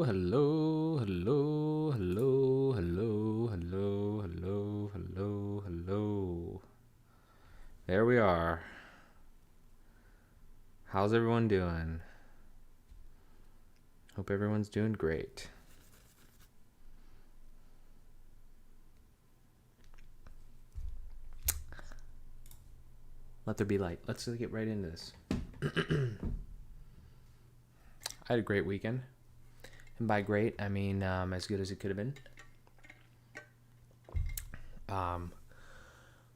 Hello, hello, hello, hello, hello, hello, hello, hello. There we are. How's everyone doing? Hope everyone's doing great. Let there be light. Let's get right into this. I had a great weekend. And by great, I mean as good as it could have been.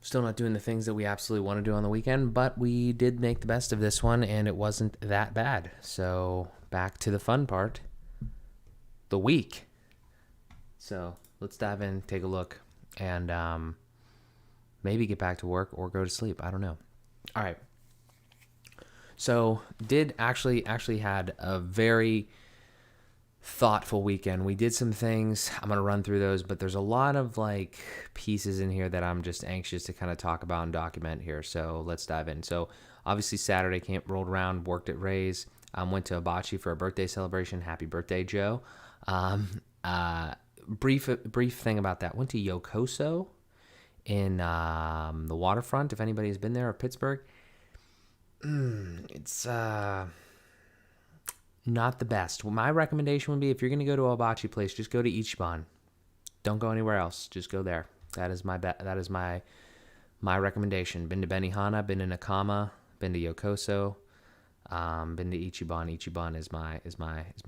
Still not doing the things that we absolutely want to do on the weekend, but we did make the best of this one, and it wasn't that bad. So back to the fun part, the week. So let's dive in, take a look, and maybe get back to work or go to sleep. I don't know. All right. So did actually had a very thoughtful weekend. We did some things. I'm going to run through those, but there's a lot of like pieces in here that I'm just anxious to kind of talk about and document here. So let's dive in. So obviously Saturday camp rolled around, worked at Ray's, went to Hibachi for a birthday celebration. Happy birthday, Joe. Um, brief thing about that. Went to Yokoso in the waterfront. If anybody has been there, or Pittsburgh, it's not the best. Well, my recommendation would be if you're going to go to a hibachi place, just go to Ichiban. Don't go anywhere else. Just go there. That is my that is my recommendation. Been to Benihana, been to Nakama, been to Yokoso, been to Ichiban. Ichiban is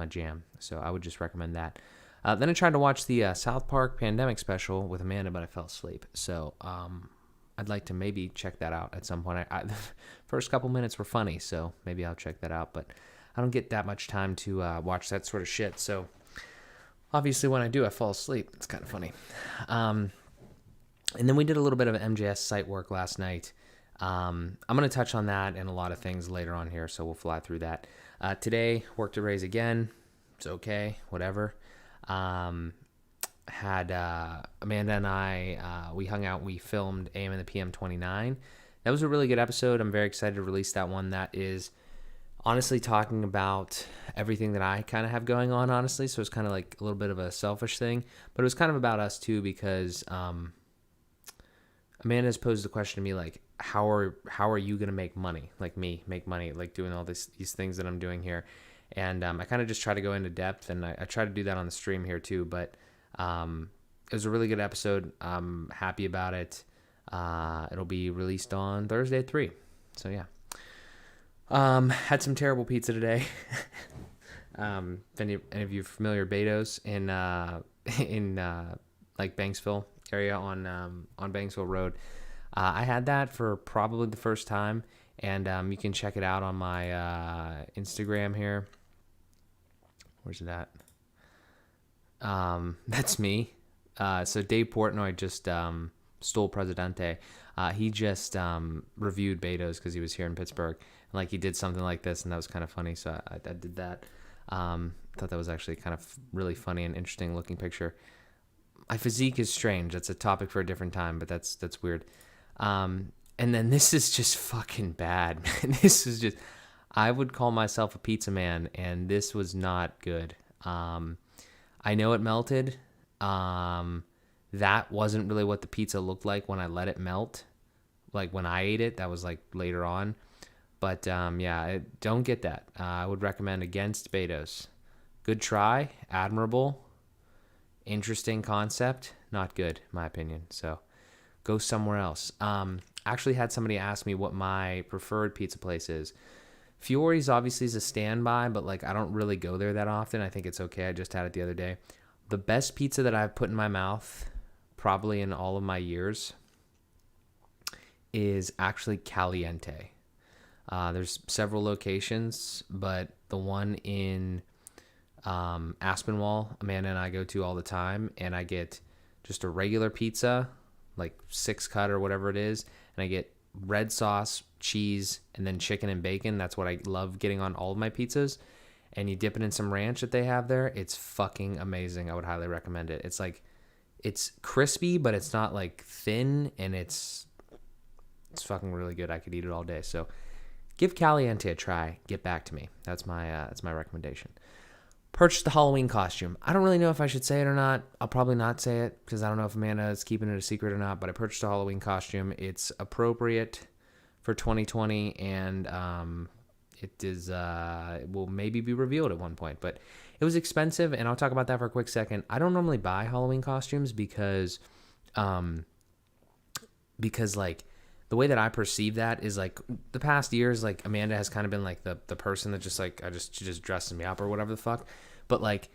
my jam. So I would just recommend that. Then I tried to watch the South Park Pandemic special with Amanda, but I fell asleep. So I'd like to maybe check that out at some point. The first couple minutes were funny, so maybe I'll check that out. But I don't get that much time to watch that sort of shit. So obviously when I do, I fall asleep. It's kind of funny. And then we did a little bit of MJS site work last night. I'm going to touch on that and a lot of things later on here, so we'll fly through that. Today, worked at Raise again. It's okay, whatever. Had Amanda and I, we hung out, we filmed AM and the PM 29. That was a really good episode. I'm very excited to release that one. That is honestly talking about everything that I kind of have going on, honestly. So it's kind of like a little bit of a selfish thing, but it was kind of about us too, because Amanda's posed the question to me, like, how are you going to make money? Like me, make money, like doing all these things that I'm doing here. And I kind of just try to go into depth, and I try to do that on the stream here too. But it was a really good episode. I'm happy about it. It'll be released on Thursday at 3. So yeah. Had some terrible pizza today. If any of you are familiar, Beto's in like Banksville area on Banksville Road. I had that for probably the first time, and you can check it out on my Instagram here. Where's it at? That's me. So Dave Portnoy just stole Presidente. He just reviewed Beto's because he was here in Pittsburgh. And like he did something like this, and that was kind of funny. So I did that. Thought that was actually kind of really funny and interesting looking picture. My physique is strange. That's a topic for a different time, but that's weird. And then this is just fucking bad. This is just, I would call myself a pizza man, and this was not good. I know it melted. That wasn't really what the pizza looked like when I let it melt. Like when I ate it, that was like later on. But yeah, don't get that. I would recommend against Beto's. Good try, admirable, interesting concept, not good, in my opinion. So go somewhere else. Actually had somebody ask me what my preferred pizza place is. Fiore's obviously is a standby, but like I don't really go there that often. I think it's okay. I just had it the other day. The best pizza that I've put in my mouth, probably in all of my years, is actually Caliente. There's several locations, but the one in Aspinwall, Amanda and I go to all the time, and I get just a regular pizza, like 6 cut or whatever it is, and I get red sauce, cheese, and then chicken and bacon. That's what I love getting on all of my pizzas. And you dip it in some ranch that they have there. It's fucking amazing. I would highly recommend it. It's like, it's crispy, but it's not like thin, and it's fucking really good. I could eat it all day. So give Caliente a try. Get back to me. That's my recommendation. purchased a Halloween costume. I don't really know if I should say it or not. I'll probably not say it because I don't know if Amanda is keeping it a secret or not, but I purchased a Halloween costume. It's appropriate for 2020, and it will maybe be revealed at one point, but it was expensive, and I'll talk about that for a quick second. I don't normally buy Halloween costumes because like the way that I perceive that is like the past years, like Amanda has kind of been like the person that just like she just dresses me up or whatever the fuck. But like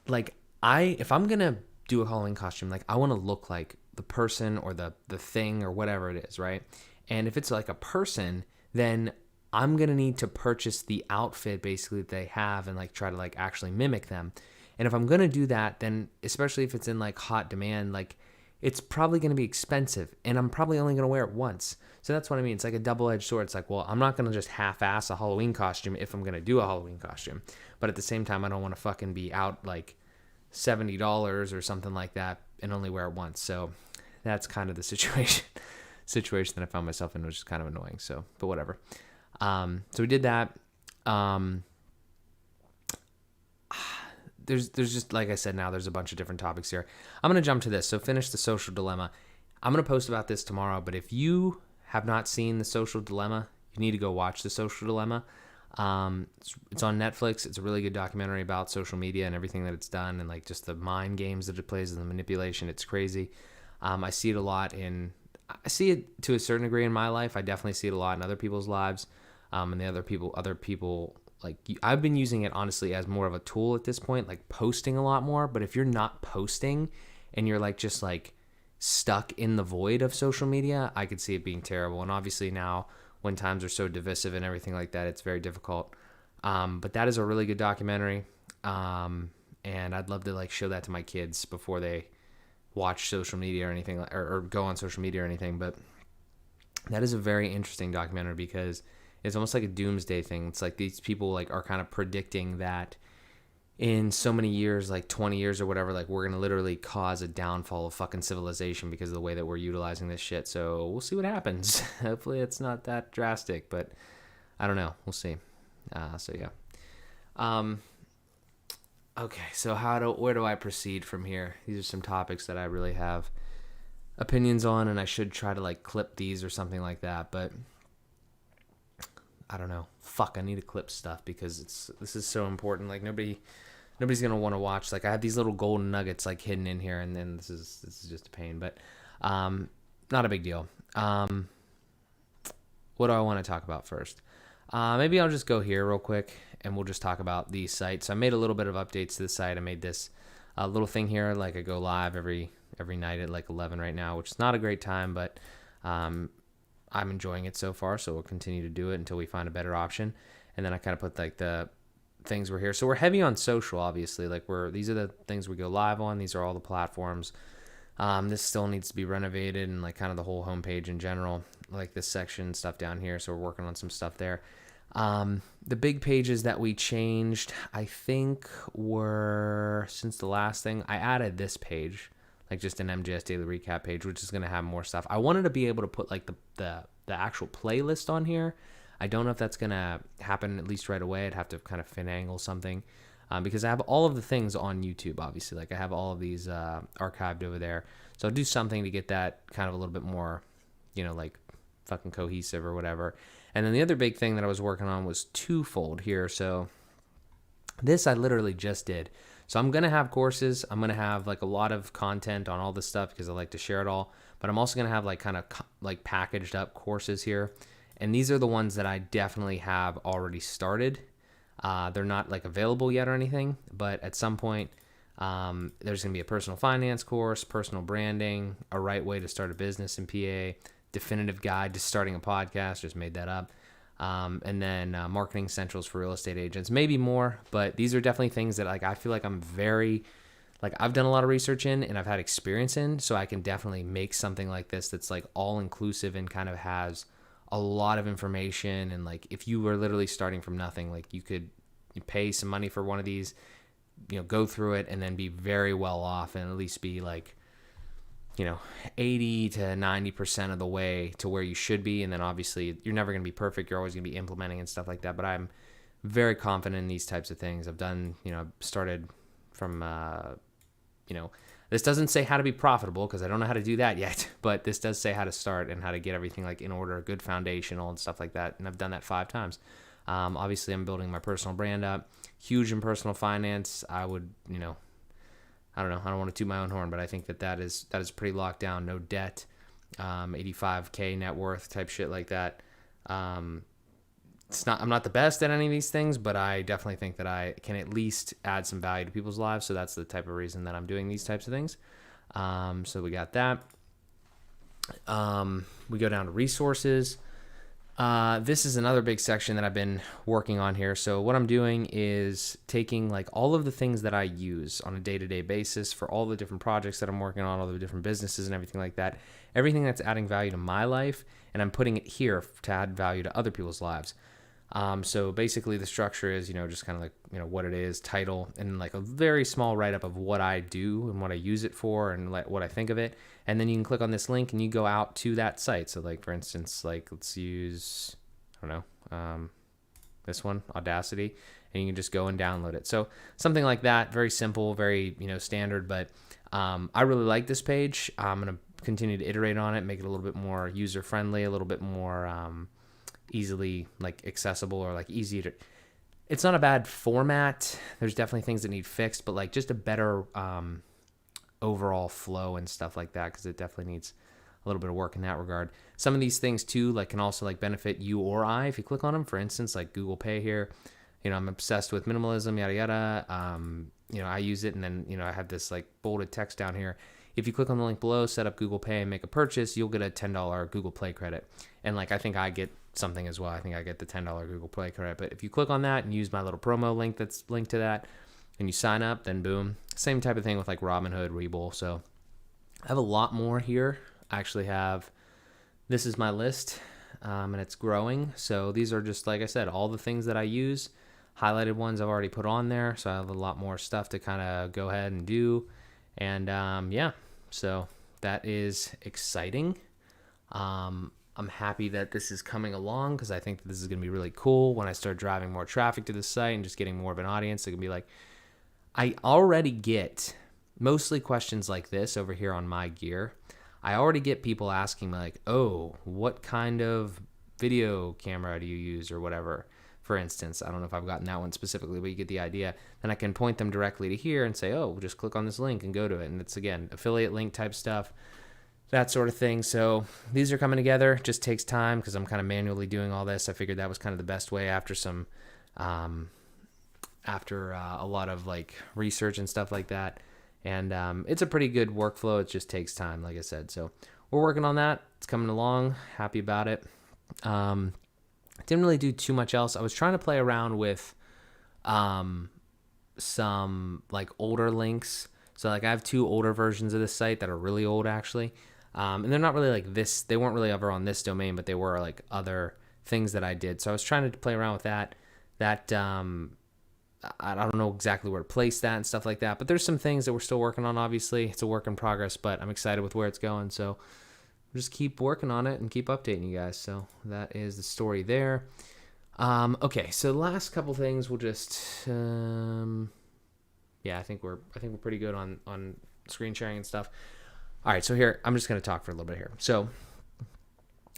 if I'm gonna do a Halloween costume, like I want to look like the person or the thing or whatever it is, right? And if it's like a person, then I'm gonna need to purchase the outfit basically that they have and like try to like actually mimic them. And if I'm gonna do that, then especially if it's in like hot demand, like it's probably going to be expensive, and I'm probably only going to wear it once. So that's what I mean. It's like a double-edged sword. It's like, well, I'm not going to just half-ass a Halloween costume if I'm going to do a Halloween costume. But at the same time, I don't want to fucking be out like $70 or something like that and only wear it once. So that's kind of the situation that I found myself in, which is kind of annoying. So, but whatever. So we did that. There's just, like I said, now there's a bunch of different topics here. I'm going to jump to this. So finish The Social Dilemma. I'm going to post about this tomorrow, but if you have not seen The Social Dilemma, you need to go watch The Social Dilemma. It's on Netflix. It's a really good documentary about social media and everything that it's done and like just the mind games that it plays and the manipulation. It's crazy. I see it a lot I see it to a certain degree in my life. I definitely see it a lot in other people's lives. And the other people like I've been using it honestly as more of a tool at this point, like posting a lot more. But if you're not posting and you're like just like stuck in the void of social media, I could see it being terrible. And obviously now when times are so divisive and everything like that, it's very difficult. But that is a really good documentary. And I'd love to like show that to my kids before they watch social media or anything, or go on social media or anything. But that is a very interesting documentary because it's almost like a doomsday thing. It's like these people like are kind of predicting that in so many years, like 20 years or whatever, like we're going to literally cause a downfall of fucking civilization because of the way that we're utilizing this shit. So we'll see what happens. Hopefully it's not that drastic, but I don't know. We'll see. So yeah. Okay. So where do I proceed from here? These are some topics that I really have opinions on, and I should try to like clip these or something like that, but I don't know. Fuck, I need to clip stuff because this is so important. Like nobody's gonna want to watch. Like I have these little golden nuggets like hidden in here, and then this is just a pain. But not a big deal. What do I want to talk about first? Maybe I'll just go here real quick, and we'll just talk about the site. So I made a little bit of updates to the site. I made this little thing here, like I go live every night at like 11 right now, which is not a great time, but I'm enjoying it so far, so we'll continue to do it until we find a better option. And then I kind of put like the things we're here. So we're heavy on social, obviously. Like these are the things we go live on. These are all the platforms. This still needs to be renovated and like kind of the whole homepage in general, like this section stuff down here. So we're working on some stuff there. The big pages that we changed, I think were, since the last thing, I added this page, like just an Mjs Daily Recap page, which is going to have more stuff. I wanted to be able to put like the actual playlist on here. I don't know if that's going to happen at least right away. I'd have to kind of finagle something because I have all of the things on YouTube, obviously. Like I have all of these archived over there. So I'll do something to get that kind of a little bit more, like fucking cohesive or whatever. And then the other big thing that I was working on was twofold here. So this I literally just did. So I'm going to have courses. I'm going to have like a lot of content on all this stuff because I like to share it all. But I'm also going to have like kind of like packaged up courses here. And these are the ones that I definitely have already started. They're not like available yet or anything. But at some point, there's going to be a personal finance course, personal branding, a right way to start a business in PA, definitive guide to starting a podcast. Just made that up. And then marketing essentials for real estate agents, maybe more, but these are definitely things that like I feel like I'm very, like I've done a lot of research in and I've had experience in, so I can definitely make something like this that's like all inclusive and kind of has a lot of information. And like if you were literally starting from nothing, like you pay some money for one of these, go through it and then be very well off and at least be like 80 to 90% of the way to where you should be. And then obviously you're never going to be perfect. You're always going to be implementing and stuff like that. But I'm very confident in these types of things. I've done, started from, this doesn't say how to be profitable because I don't know how to do that yet, but this does say how to start and how to get everything like in order, good foundational and stuff like that. And I've done that 5 times. Obviously, I'm building my personal brand up, huge in personal finance. I would, I don't know. I don't want to toot my own horn, but I think that is pretty locked down. No debt, 85K net worth type shit like that. I'm not the best at any of these things, but I definitely think that I can at least add some value to people's lives. So that's the type of reason that I'm doing these types of things. So we got that. We go down to resources. This is another big section that I've been working on here. So what I'm doing is taking like all of the things that I use on a day-to-day basis for all the different projects that I'm working on, all the different businesses and everything like that, everything that's adding value to my life, and I'm putting it here to add value to other people's lives. So basically the structure is, just kind of like, what it is, title, and like a very small write-up of what I do and what I use it for and what I think of it. And then you can click on this link and you go out to that site. So like, for instance, like let's use, I don't know, this one, Audacity, and you can just go and download it. So something like that, very simple, very, standard, but I really like this page. I'm going to continue to iterate on it, make it a little bit more user-friendly, a little bit more easily like accessible or like easy to, it's not a bad format. There's definitely things that need fixed, but like just a better overall flow and stuff like that, because it definitely needs a little bit of work in that regard. Some of these things too like can also like benefit you or I if you click on them. For instance, like Google Pay here, I'm obsessed with minimalism, yada yada. I use it, and then I have this like bolded text down here. If you click on the link below, set up Google Pay and make a purchase, you'll get a $10 Google Play credit. And like I think I get something as well. I think I get the $10 Google Play credit. But if you click on that and use my little promo link that's linked to that, and you sign up, then boom. Same type of thing with like Robinhood, Webull. So I have a lot more here. I actually have, this is my list, and it's growing. So these are just, like I said, all the things that I use. Highlighted ones I've already put on there. So I have a lot more stuff to kind of go ahead and do. And yeah, so that is exciting. I'm happy that this is coming along because I think that this is going to be really cool when I start driving more traffic to the site and just getting more of an audience. It can be like, I already get mostly questions like this over here on my gear. I already get people asking me like, oh, what kind of video camera do you use or whatever? For instance, I don't know if I've gotten that one specifically, but you get the idea. Then I can point them directly to here and say, oh, just click on this link and go to it. And it's, again, affiliate link type stuff, that sort of thing. So these are coming together. It just takes time because I'm kind of manually doing all this. I figured that was kind of the best way after some, a lot of like research and stuff like that. And it's a pretty good workflow. It just takes time, like I said. So we're working on that. It's coming along. Happy about it. Didn't really do too much else. I was trying to play around with some like older links. So like I have 2 older versions of this site that are really old actually. And they're not really like this. They weren't really ever on this domain, but they were like other things that I did. So I was trying to play around with that. I don't know exactly where to place that and stuff like that. But there's some things that we're still working on, obviously. It's a work in progress, but I'm excited with where it's going. So just keep working on it and keep updating you guys. So that is the story there. Okay, so the last couple things we'll just I think we're pretty good on screen sharing and stuff. All right, so here I'm just going to talk for a little bit here. So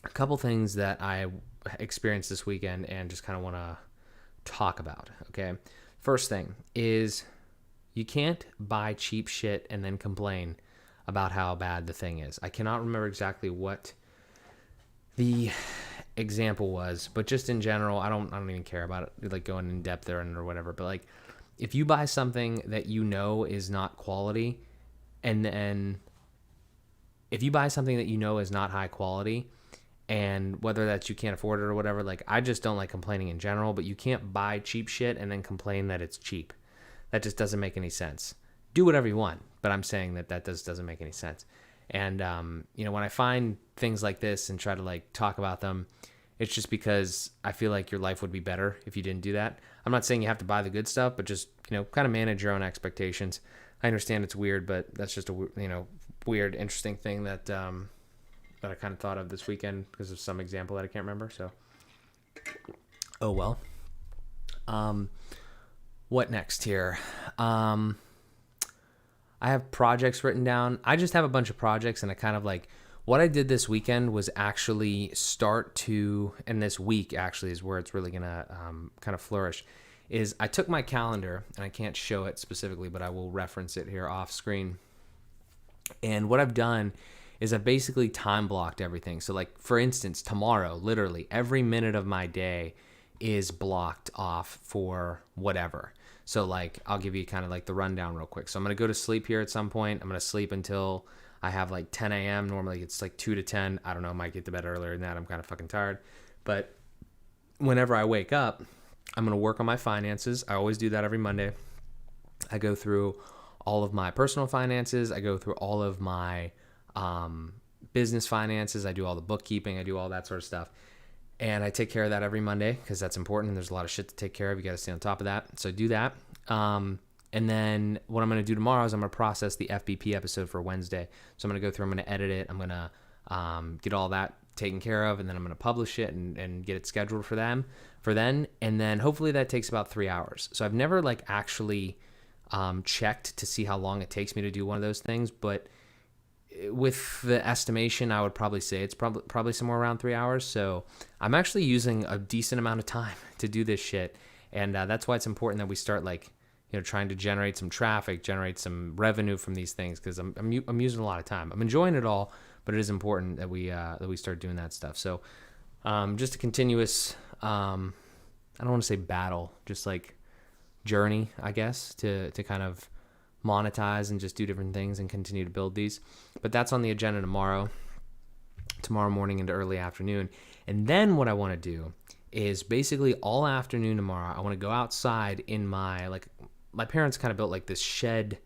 a couple things that I experienced this weekend and just kind of want to talk about, okay? First thing is you can't buy cheap shit and then complain about how bad the thing is. I cannot remember exactly what the example was, but just in general, I don't even care about it, like going in depth there or whatever. But like, if you buy something that you know is not quality, and then if you buy something that you know is not high quality, and whether that's you can't afford it or whatever, like I just don't like complaining in general. But you can't buy cheap shit and then complain that it's cheap. That just doesn't make any sense. Do whatever you want, but I'm saying that doesn't make any sense. And when I find things like this and try to like talk about them, it's just because I feel like your life would be better if you didn't do that. I'm not saying you have to buy the good stuff, but just kind of manage your own expectations. I understand it's weird, but that's just a weird, interesting thing that I kind of thought of this weekend because of some example that I can't remember. So, oh well. What next here? I have projects written down. I just have a bunch of projects, and I kind of like what I did this weekend was actually start to, and this week actually is where it's really gonna kind of flourish. Is I took my calendar, and I can't show it specifically, but I will reference it here off screen. And what I've done is I've basically time blocked everything. So like for instance, tomorrow, literally every minute of my day is blocked off for whatever. So like I'll give you kind of like the rundown real quick. So I'm going to go to sleep here at some point. I'm going to sleep until I have like 10 a.m. Normally it's like 2 to 10. I don't know, I might get to bed earlier than that. I'm kind of fucking tired. But whenever I wake up, I'm going to work on my finances. I always do that every Monday. I go through all of my personal finances. I go through all of my business finances. I do all the bookkeeping. I do all that sort of stuff. And I take care of that every Monday because that's important. And there's a lot of shit to take care of. You got to stay on top of that. So do that. And then what I'm going to do tomorrow is I'm going to process the FBP episode for Wednesday. So I'm going to go through, I'm going to edit it. I'm going to get all that taken care of. And then I'm going to publish it and get it scheduled for then. And then hopefully that takes about 3 hours. So I've never like actually checked to see how long it takes me to do one of those things. But with the estimation, I would probably say it's probably somewhere around 3 hours. So I'm actually using a decent amount of time to do this shit. And that's why it's important that we start like, trying to generate some traffic, generate some revenue from these things. Cause I'm using a lot of time. I'm enjoying it all, but it is important that we start doing that stuff. So just a continuous, I don't want to say battle, just like journey, I guess, to kind of monetize and just do different things and continue to build these. But that's on the agenda tomorrow morning into early afternoon. And then what I want to do is basically all afternoon tomorrow, I want to go outside in my parents kind of built like this shed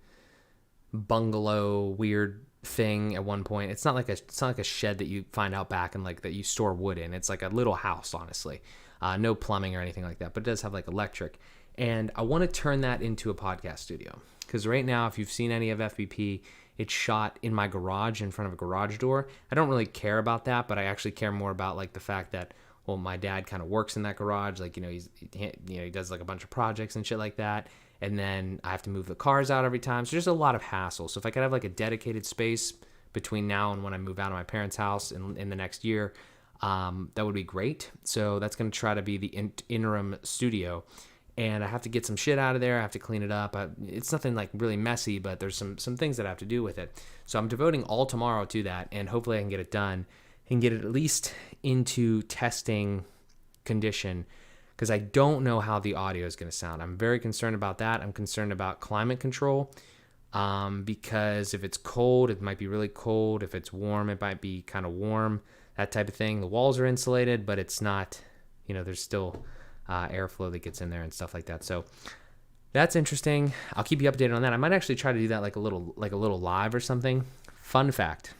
bungalow weird thing at one point. It's not like a shed that you find out back and like that you store wood in. It's like a little house, honestly. No plumbing or anything like that, but it does have like electric. And I want to turn that into a podcast studio. Because right now, if you've seen any of FBP, it's shot in my garage in front of a garage door. I don't really care about that, but I actually care more about like the fact that, well, my dad kind of works in that garage. Like, he does like a bunch of projects and shit like that. And then I have to move the cars out every time. So there's a lot of hassle. So if I could have like a dedicated space between now and when I move out of my parents' house in the next year, that would be great. So that's going to try to be the interim studio. And I have to get some shit out of there. I have to clean it up. It's nothing like really messy, but there's some things that I have to do with it. So I'm devoting all tomorrow to that, and hopefully I can get it done and get it at least into testing condition, because I don't know how the audio is going to sound. I'm very concerned about that. I'm concerned about climate control, because if it's cold, it might be really cold. If it's warm, it might be kind of warm, that type of thing. The walls are insulated, but it's not, there's still airflow that gets in there and stuff like that. So that's interesting. I'll keep you updated on that. I might actually try to do that like a little live or something. Fun fact.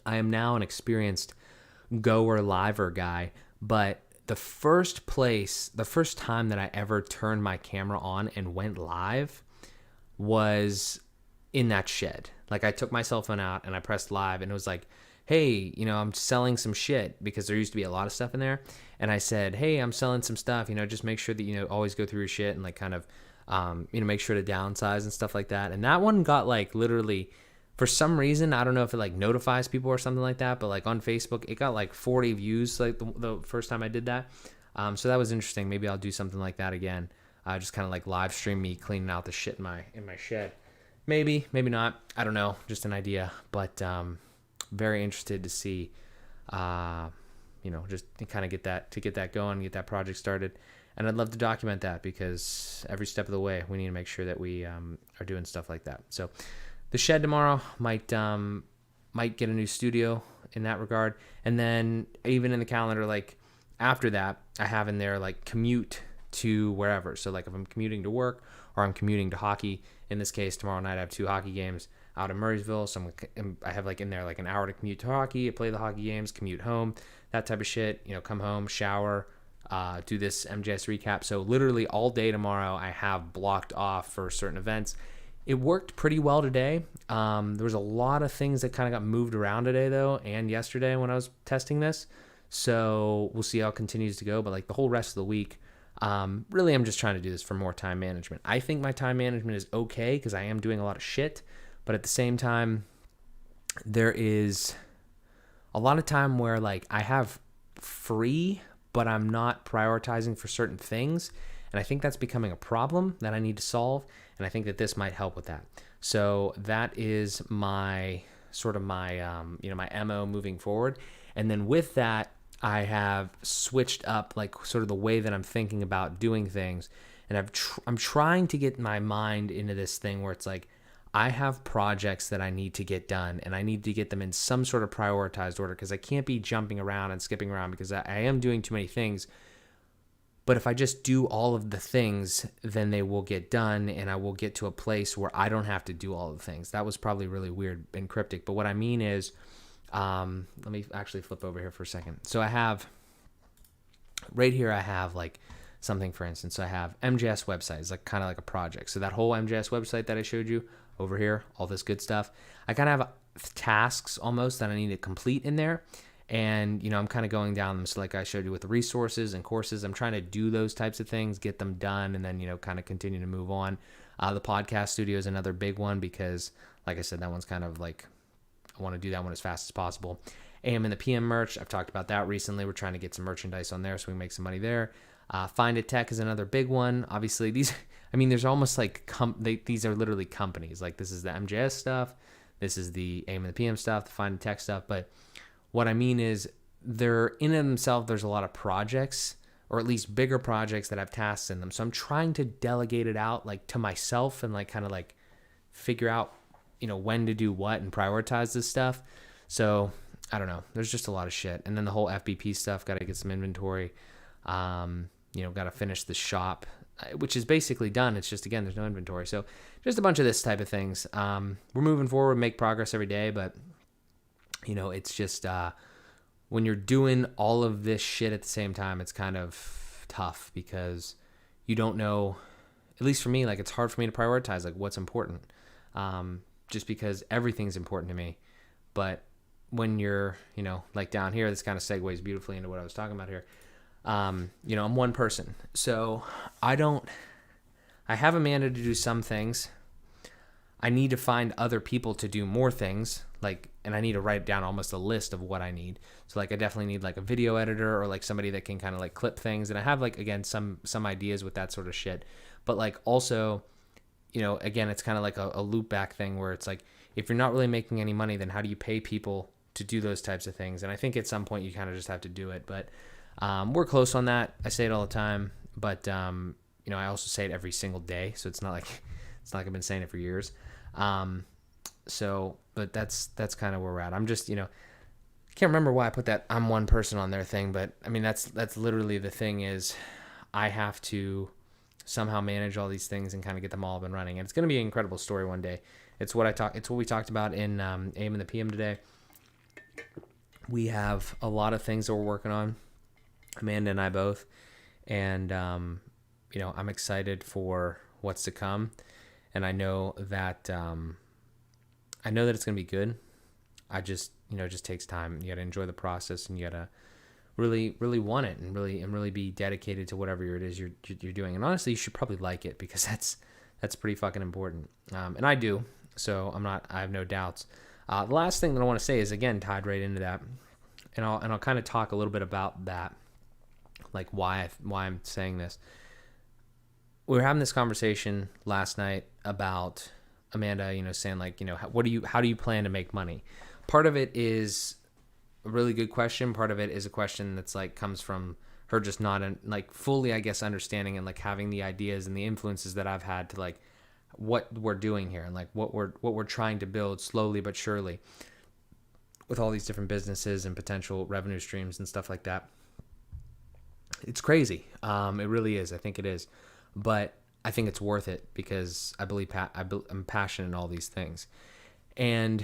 I am now an experienced goer liver guy, but the first time that I ever turned my camera on and went live was in that shed. Like I took my cell phone out and I pressed live, and it was like, hey, I'm selling some shit, because there used to be a lot of stuff in there. And I said, hey, I'm selling some stuff, just make sure that, always go through your shit and like kind of, make sure to downsize and stuff like that. And that one got like literally, for some reason, I don't know if it like notifies people or something like that, but like on Facebook, it got like 40 views like the first time I did that. So that was interesting. Maybe I'll do something like that again. Just kind of like live stream me cleaning out the shit in my shed. Maybe not. I don't know. Just an idea. But, very interested to see, just to kind of get that going, get that project started. And I'd love to document that, because every step of the way, we need to make sure that we are doing stuff like that. So the shed tomorrow might get a new studio in that regard. And then even in the calendar, like after that, I have in there like commute to wherever. So like if I'm commuting to work or I'm commuting to hockey, in this case, tomorrow night I have 2 hockey games out in Murraysville. So I have like in there like an hour to commute to hockey, play the hockey games, commute home, that type of shit, come home, shower, do this MJS recap. So literally all day tomorrow I have blocked off for certain events. It worked pretty well today. There was a lot of things that kind of got moved around today though, and yesterday when I was testing this. So we'll see how it continues to go. But like the whole rest of the week, Really, I'm just trying to do this for more time management. I think my time management is okay because I am doing a lot of shit, but at the same time, there is a lot of time where like I have free, but I'm not prioritizing for certain things. And I think that's becoming a problem that I need to solve. And I think that this might help with that. So that is my sort of my, my MO moving forward. And then with that, I have switched up like sort of the way that I'm thinking about doing things. And I'm trying to get my mind into this thing where it's like, I have projects that I need to get done, and I need to get them in some sort of prioritized order because I can't be jumping around and skipping around because I am doing too many things. But if I just do all of the things, then they will get done, and I will get to a place where I don't have to do all the things. That was probably really weird and cryptic. But what I mean is, let me actually flip over here for a second. So I have, right here, I have like something, for instance, I have MJS website. It's like kind of like a project. So that whole MJS website that I showed you, over here, all this good stuff. I kind of have tasks almost that I need to complete in there. And, I'm kind of going down them. So like I showed you with the resources and courses, I'm trying to do those types of things, get them done, and then, kind of continue to move on. The podcast studio is another big one because, like I said, that one's kind of like, I want to do that one as fast as possible. AM and the PM merch, I've talked about that recently. We're trying to get some merchandise on there so we can make some money there. Find a Tech is another big one. Obviously, there's almost like these are literally companies. Like this is the MJS stuff, this is the AM and the PM stuff, the Find a Tech stuff. But what I mean is, they're in and of themselves. There's a lot of projects, or at least bigger projects that have tasks in them. So I'm trying to delegate it out like to myself and like kind of like figure out when to do what and prioritize this stuff. So I don't know. There's just a lot of shit. And then the whole FBP stuff. Got to get some inventory. Got to finish the shop, which is basically done. It's just, again, there's no inventory. So just a bunch of this type of things. We're moving forward, make progress every day, but it's just, when you're doing all of this shit at the same time, it's kind of tough because you don't know, at least for me, like it's hard for me to prioritize like what's important. Just because everything's important to me. But when you're, like down here, this kind of segues beautifully into what I was talking about here. I'm one person, so I have Amanda to do some things. I need to find other people to do more things, and I need to write down almost a list of what I need. So I definitely need like a video editor or like somebody that can kind of like clip things. And I have like, again, some ideas with that sort of shit, but like also, again, it's kind of like a loop back thing where it's like, if you're not really making any money, then how do you pay people to do those types of things? And I think at some point you kind of just have to do it, but we're close on that. I say it all the time, but I also say it every single day. So it's not like I've been saying it for years. But that's kind of where we're at. I'm just, can't remember why I put that I'm one person on their thing, but I mean, that's literally the thing is I have to somehow manage all these things and kind of get them all up and running. And it's going to be an incredible story one day. It's what we talked about in AM and the PM today. We have a lot of things that we're working on, Amanda and I both, and I'm excited for what's to come, and I know that it's going to be good. I just it just takes time. You got to enjoy the process, and you got to really want it, and really be dedicated to whatever it is you're doing. And honestly, you should probably like it because that's pretty fucking important. And I do, so I have no doubts. The last thing that I want to say is, again, tied right into that, and I'll kind of talk a little bit about that, like why I'm saying this. We were having this conversation last night about Amanda, saying like, how do you plan to make money? Part of it is a really good question. Part of it is a question that's like comes from her just not fully, I guess, understanding and like having the ideas and the influences that I've had to like what we're doing here and like what we're trying to build slowly but surely with all these different businesses and potential revenue streams and stuff like that. It's crazy. It really is. I think it is. But I think it's worth it because I believe I'm passionate in all these things. And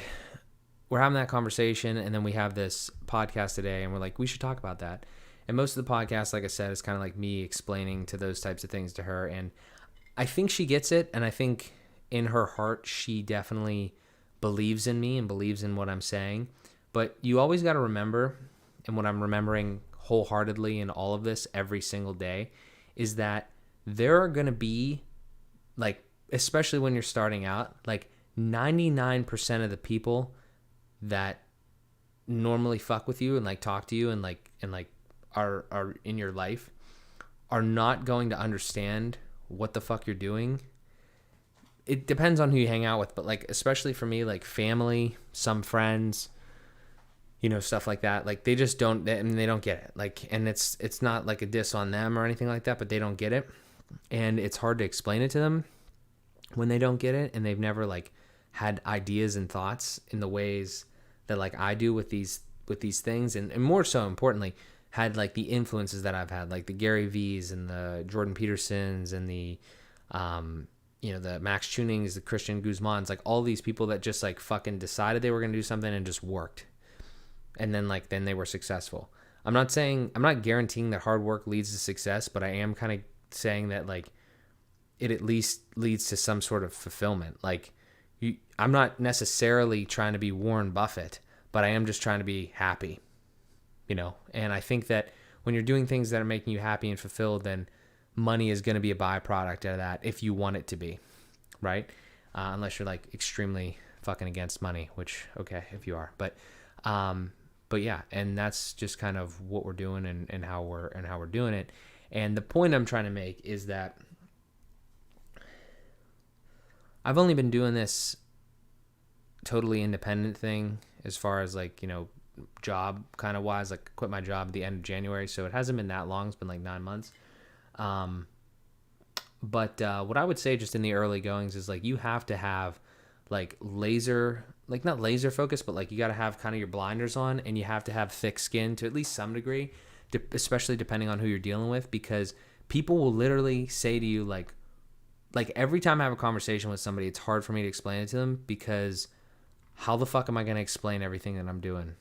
we're having that conversation, and then we have this podcast today, and we're like, we should talk about that. And most of the podcast, like I said, is kind of like me explaining to those types of things to her. And I think she gets it, and I think in her heart, she definitely believes in me and believes in what I'm saying. But you always got to remember, and what I'm remembering wholeheartedly in all of this every single day, is that there are going to be, like, especially when you're starting out, like 99% of the people that normally fuck with you and like talk to you and like are in your life are not going to understand what the fuck you're doing. It depends on who you hang out with, but like especially for me, like family, some friends, stuff like that. Like they just don't, and they don't get it. Like, and it's not like a diss on them or anything like that, but they don't get it, and it's hard to explain it to them when they don't get it, and they've never like had ideas and thoughts in the ways that like I do with these things, and more so importantly, had like the influences that I've had, like the Gary V's and the Jordan Petersons and the the Max Tunings, the Christian Guzmans, like all these people that just like fucking decided they were going to do something and just worked. And then they were successful. I'm not guaranteeing that hard work leads to success, but I am kind of saying that like it at least leads to some sort of fulfillment. Like I'm not necessarily trying to be Warren Buffett, but I am just trying to be happy, and I think that when you're doing things that are making you happy and fulfilled, then money is going to be a byproduct of that if you want it to be, right? Unless you're like extremely fucking against money, which, okay, if you are, but yeah, and that's just kind of what we're doing and how we're doing it. And the point I'm trying to make is that I've only been doing this totally independent thing as far as like, job kind of wise, like quit my job at the end of January. So it hasn't been that long. It's been like 9 months. But what I would say just in the early goings is like, you have to have like not laser focus, but like you got to have kind of your blinders on, and you have to have thick skin to at least some degree, especially depending on who you're dealing with, because people will literally say to you like every time I have a conversation with somebody, it's hard for me to explain it to them, because how the fuck am I going to explain everything that I'm doing?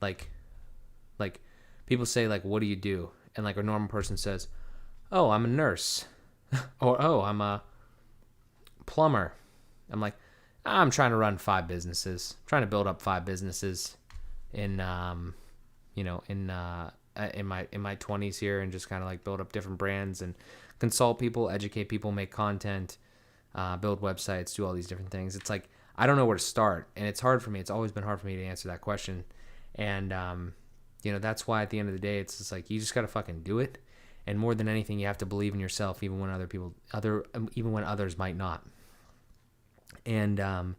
Like people say like, what do you do? And like a normal person says, oh, I'm a nurse or, oh, I'm a plumber. I'm like, I'm trying to run 5 businesses, trying to build up 5 businesses in my 20s here, and just kind of like build up different brands and consult people, educate people, make content, build websites, do all these different things. It's like, I don't know where to start, and it's hard for me. It's always been hard for me to answer that question. And, that's why at the end of the day, it's just like, you just got to fucking do it. And more than anything, you have to believe in yourself, even when even when others might not. And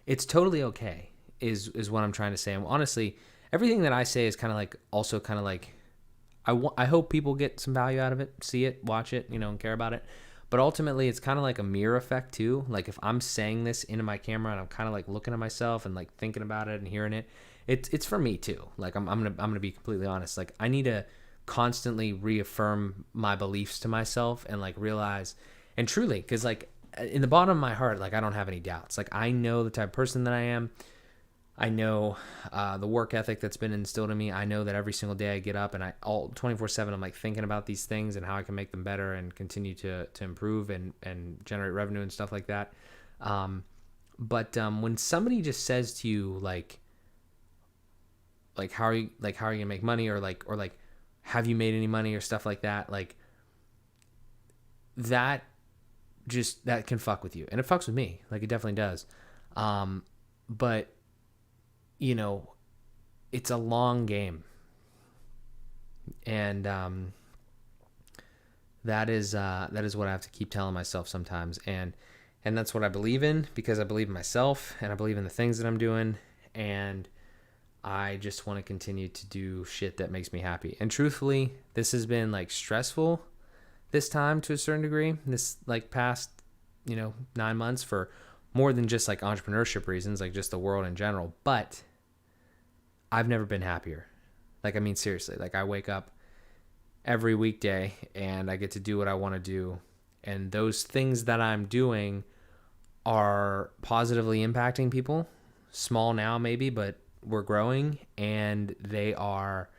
it's totally okay, is what I'm trying to say. And honestly, everything that I say is kind of like, also kind of like, I hope people get some value out of it, see it, watch it, and care about it. But ultimately, it's kind of like a mirror effect too. Like if I'm saying this into my camera and I'm kind of like looking at myself and like thinking about it and hearing it, it's for me too. Like I'm gonna be completely honest. Like I need to constantly reaffirm my beliefs to myself and like realize, and truly, because like in the bottom of my heart, like I don't have any doubts. Like I know the type of person that I am. I know the work ethic that's been instilled in me. I know that every single day I get up and all 24/7 I'm like thinking about these things and how I can make them better and continue to improve and generate revenue and stuff like that. But when somebody just says to you like how are you gonna make money, or have you made any money or stuff like that, like that can fuck with you, and it fucks with me, like it definitely does. But it's a long game, and that is what I have to keep telling myself sometimes, and that's what I believe in, because I believe in myself and I believe in the things that I'm doing, and I just want to continue to do shit that makes me happy. And truthfully, this has been like stressful this time to a certain degree, this like past 9 months, for more than just like entrepreneurship reasons, like just the world in general. But I've never been happier. Like, I mean, seriously, like I wake up every weekday and I get to do what I want to do. And those things that I'm doing are positively impacting people. Small now maybe, but we're growing, and they are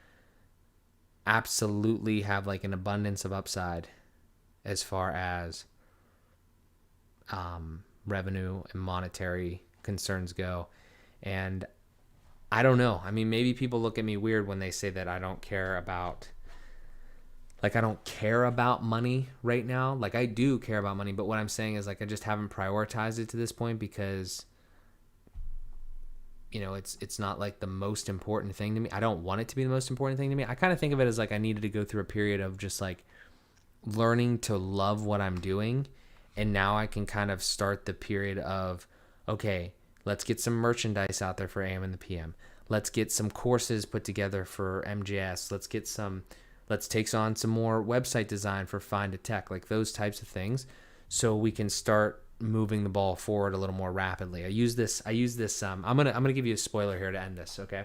absolutely have like an abundance of upside as far as revenue and monetary concerns go. And I don't know. I mean, maybe people look at me weird when they say that I don't care about like I don't care about money right now. Like I do care about money, but what I'm saying is like I just haven't prioritized it to this point because it's not like the most important thing to me. I don't want it to be the most important thing to me. I kind of think of it as like I needed to go through a period of just like learning to love what I'm doing. And now I can kind of start the period of, okay, let's get some merchandise out there for AM and the PM. Let's get some courses put together for MJS. Let's take on some more website design for Find a Tech, like those types of things. So we can start moving the ball forward a little more rapidly. I use this. I'm gonna give you a spoiler here to end this. Okay.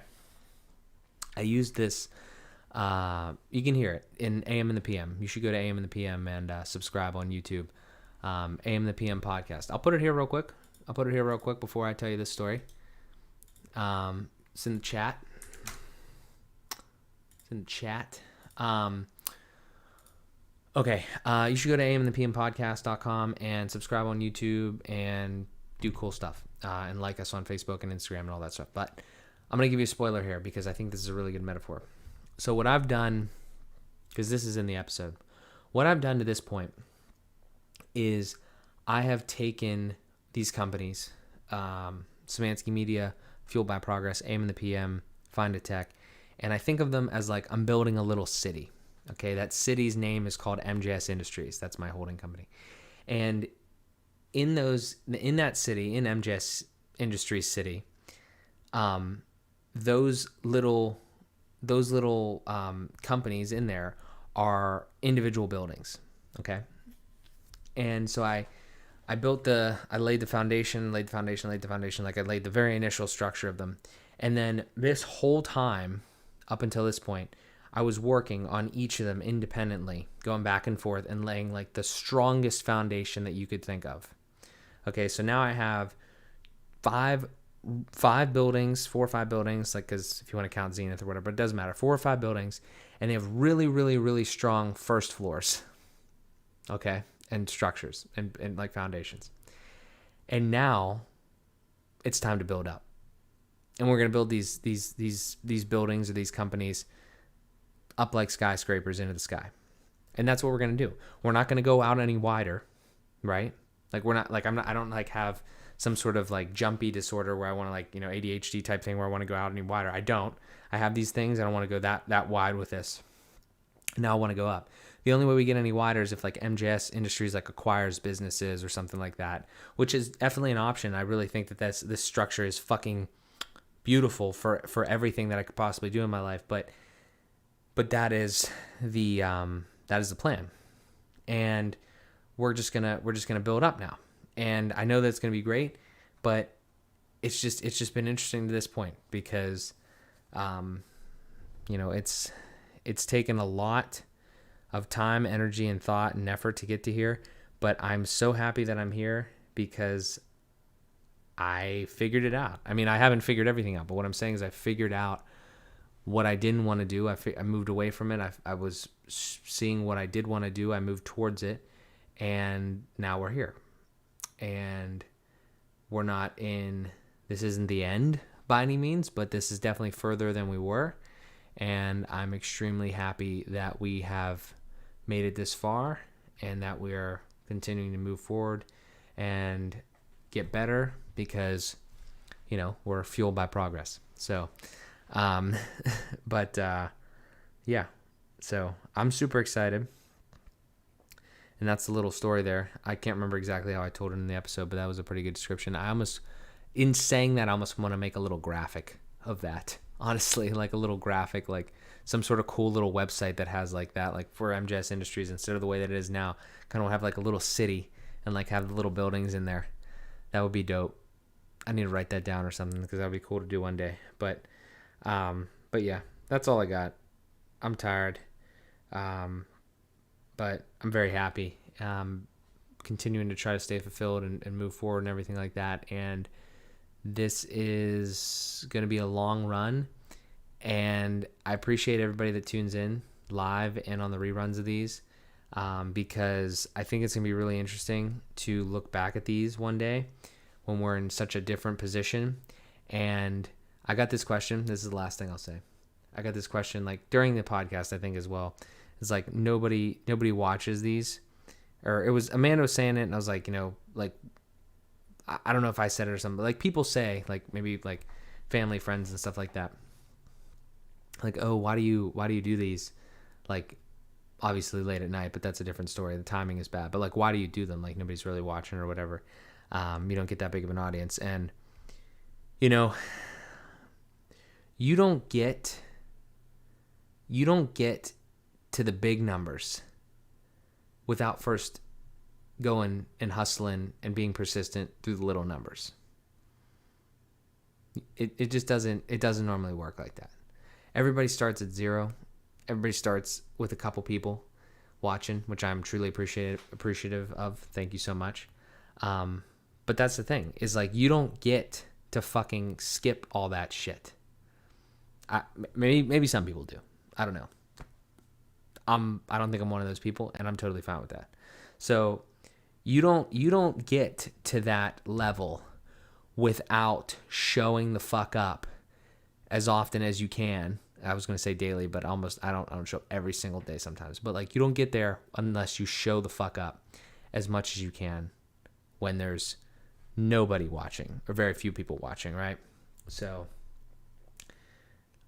I use this. You can hear it in AM and the PM. You should go to AM and the PM and subscribe on YouTube. AM and the PM podcast. I'll put it here real quick. Before I tell you this story. It's in the chat. Okay. You should go to amandthepmpodcast.com and subscribe on YouTube and do cool stuff. And like us on Facebook and Instagram and all that stuff. But I'm going to give you a spoiler here because I think this is a really good metaphor. So what I've done, because this is in the episode, what I've done to this point is I have taken these companies, Szymanski Media, Fueled by Progress, AM and the PM, Find a Tech, and I think of them as like I'm building a little city. Okay, that city's name is called MJS Industries. That's my holding company. And in that city, in MJS Industries City, those little companies in there are individual buildings. Okay. And so I laid the foundation, like I laid the very initial structure of them. And then this whole time, up until this point, I was working on each of them independently, going back and forth and laying like the strongest foundation that you could think of. Okay, so now I have four or five buildings, like, because if you want to count Zenith or whatever, but it doesn't matter, 4 or 5 buildings, and they have really, really, really strong first floors. Okay, and structures and like foundations. And now it's time to build up. And we're going to build these buildings or these companies up like skyscrapers into the sky. And that's what we're going to do. We're not going to go out any wider, right? Like I don't like have some sort of like jumpy disorder where I want to like, ADHD type thing where I want to go out any wider. I don't. I have these things and I want to go that wide with this. Now I want to go up. The only way we get any wider is if like MJS Industries like acquires businesses or something like that, which is definitely an option. I really think that this structure is fucking beautiful for everything that I could possibly do in my life. But that is the plan, and we're just gonna build up now. And I know that's gonna be great, but it's just been interesting to this point because, it's taken a lot of time, energy, and thought and effort to get to here. But I'm so happy that I'm here because I figured it out. I mean, I haven't figured everything out, but what I'm saying is I figured out what I didn't want to do. I moved away from it. I was seeing what I did want to do. I moved towards it, and now we're here. And we're not this isn't the end by any means, but this is definitely further than we were. And I'm extremely happy that we have made it this far and that we're continuing to move forward and get better because, we're fueled by progress. So, yeah, so I'm super excited. And that's the little story there. I can't remember exactly how I told it in the episode, but that was a pretty good description. In saying that, I almost want to make a little graphic of that. Honestly, like a little graphic, like some sort of cool little website that has like that, like for MJS Industries, instead of the way that it is now, kind of have like a little city and like have the little buildings in there. That would be dope. I need to write that down or something because that would be cool to do one day. But yeah, that's all I got. I'm tired. But I'm very happy. Continuing to try to stay fulfilled and move forward and everything like that. And this is going to be a long run. And I appreciate everybody that tunes in live and on the reruns of these, because I think it's going to be really interesting to look back at these one day when we're in such a different position. And I got this question. This is the last thing I'll say. I got this question like during the podcast, I think as well. It's like nobody watches these. Or it was Amanda was saying it, and I was like, like I don't know if I said it or something, but like people say, like maybe like family, friends, and stuff like that. Like, oh, why do you do these? Like, obviously late at night, but that's a different story. The timing is bad. But like, why do you do them? Like nobody's really watching or whatever. You don't get that big of an audience, and you don't get to the big numbers without first going and hustling and being persistent through the little numbers. It just doesn't normally work like that. Everybody starts at zero. Everybody starts with a couple people watching, which I'm truly appreciative of. Thank you so much. But that's the thing, is like you don't get to fucking skip all that shit. Maybe some people do. I don't know. I don't think I'm one of those people, and I'm totally fine with that. So you don't get to that level without showing the fuck up as often as you can. I was going to say daily, but I don't show up every single day sometimes. But like you don't get there unless you show the fuck up as much as you can when there's nobody watching or very few people watching, right? So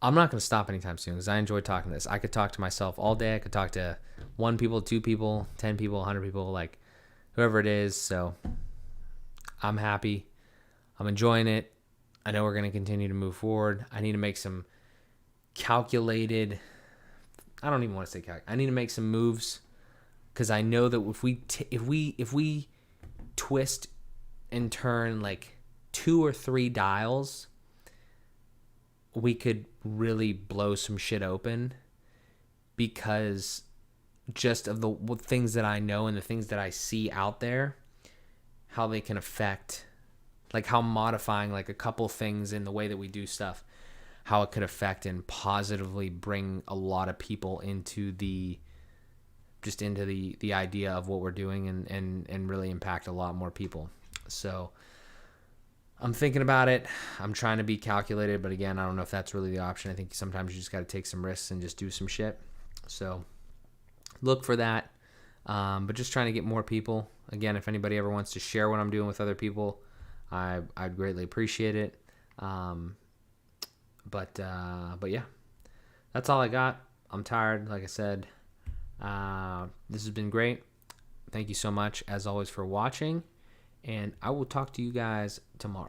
I'm not going to stop anytime soon because I enjoy talking to this. I could talk to myself all day. I could talk to 1 people, 2 people, 10 people, 100 people, like whoever it is. So I'm happy. I'm enjoying it. I know we're going to continue to move forward. I need to make some calculated, I don't even want to say calculated. I need to make some moves because I know that if we twist and turn like 2 or 3 dials, we could really blow some shit open because just of the things that I know and the things that I see out there, how they can affect, like how modifying like a couple things in the way that we do stuff, how it could affect and positively bring a lot of people into the idea of what we're doing and really impact a lot more people. So I'm thinking about it. I'm trying to be calculated, but again, I don't know if that's really the option. I think sometimes you just got to take some risks and just do some shit. So look for that. But just trying to get more people. Again, if anybody ever wants to share what I'm doing with other people, I'd greatly appreciate it. But yeah, that's all I got. I'm tired, like I said. This has been great. Thank you so much, as always, for watching. And I will talk to you guys tomorrow.